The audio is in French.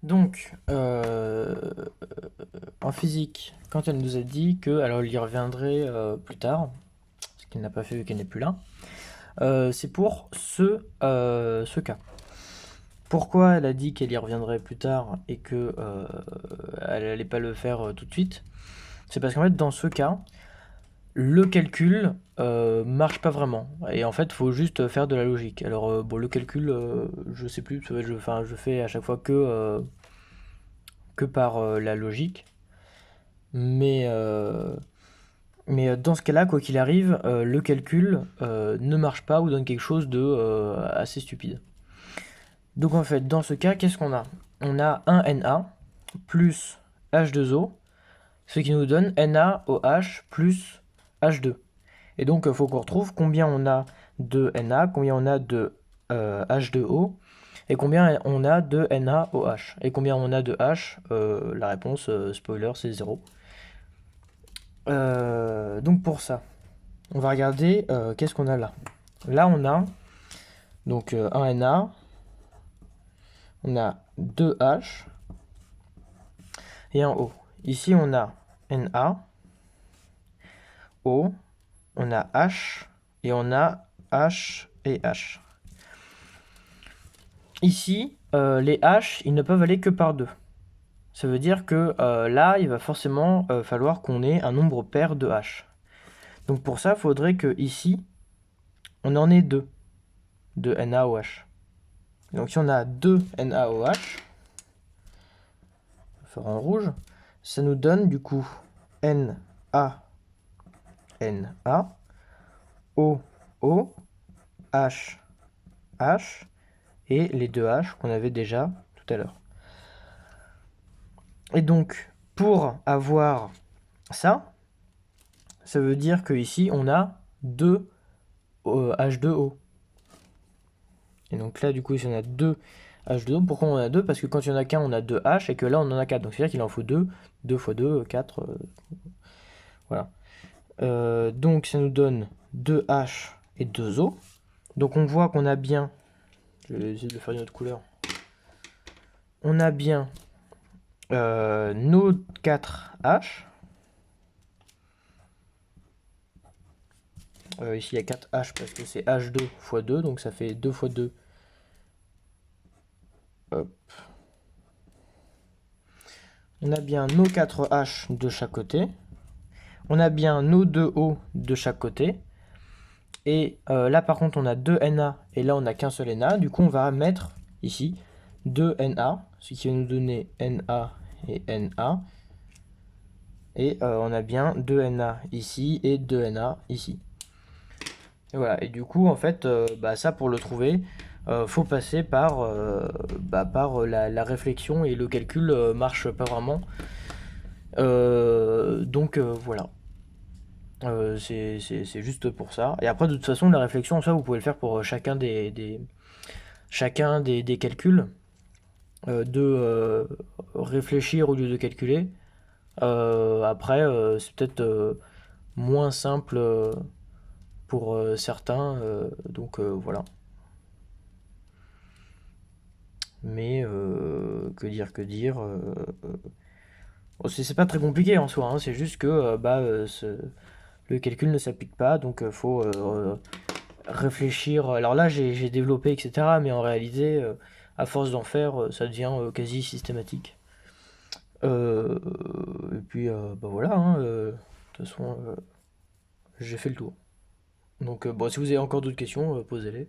Donc, en physique, quand elle nous a dit que, alors il y reviendrait plus tard, ce qu'il n'a pas fait vu qu'elle n'est plus là, c'est pour ce cas. Pourquoi elle a dit qu'elle y reviendrait plus tard et que elle allait pas le faire tout de suite? C'est parce qu'en fait, dans ce cas, le calcul marche pas vraiment. Et en fait, il faut juste faire de la logique. Alors, bon, le calcul, je sais plus, enfin, je fais à chaque fois que par la logique. Mais, euh, mais dans ce cas-là, quoi qu'il arrive, le calcul ne marche pas ou donne quelque chose de assez stupide. Donc en fait, dans ce cas, qu'est-ce qu'on a? On a un Na plus H2O, ce qui nous donne NaOH plus H2. Et donc il faut qu'on retrouve combien on a de Na, combien on a de H2O, et combien on a de NaOH. Et combien on a de H, la réponse, spoiler, c'est 0. Donc pour ça, on va regarder qu'est-ce qu'on a là. Là on a donc un Na, on a 2 H et un O. Ici on a Na, O, on a H et on a H et H. Ici, les H, ils ne peuvent aller que par 2. Ça veut dire que là, il va forcément falloir qu'on ait un nombre pair de H. Donc pour ça, il faudrait que ici, on en ait 2 de NaOH. Donc si on a 2 NaOH, on va faire en rouge, ça nous donne du coup Na, Na, O, O, H, H, et les deux H qu'on avait déjà tout à l'heure. Et donc, pour avoir ça, ça veut dire que ici on a 2 H2O. Et donc là, du coup, si on a 2 H2O, pourquoi on en a 2? Parce que quand il n'y en a qu'un, on a 2 H, et que là, on en a 4. Donc c'est-à-dire qu'il en faut 2, 2 fois 2, 4. Voilà. Donc ça nous donne 2 H et 2 O. Donc on voit qu'on a bien, je vais essayer de le faire d'une autre couleur, on a bien nos 4 H. Ici il y a 4 H parce que c'est H2 fois 2, donc ça fait 2 fois 2. Hop. On a bien nos 4 H de chaque côté. On a bien nos 2 O de chaque côté. Et là par contre on a 2 Na et là on n'a qu'un seul Na. Du coup on va mettre ici 2 Na, ce qui va nous donner Na et Na. Et on a bien 2 Na ici et 2 Na ici. Et voilà, et du coup en fait ça pour le trouver, faut passer par, par la réflexion et le calcul marche pas vraiment. Donc voilà. C'est juste pour ça. Et après, de toute façon, la réflexion, ça, vous pouvez le faire pour chacun des calculs, de réfléchir au lieu de calculer. Après, c'est peut-être moins simple pour certains, donc voilà. Mais que dire c'est pas très compliqué en soi, hein, c'est juste que le calcul ne s'applique pas, donc faut réfléchir. Alors là, j'ai développé, etc. Mais en réalité, à force d'en faire, ça devient quasi systématique. Euh, et puis, voilà, hein, de toute façon, j'ai fait le tour. Donc, bon, si vous avez encore d'autres questions, posez-les.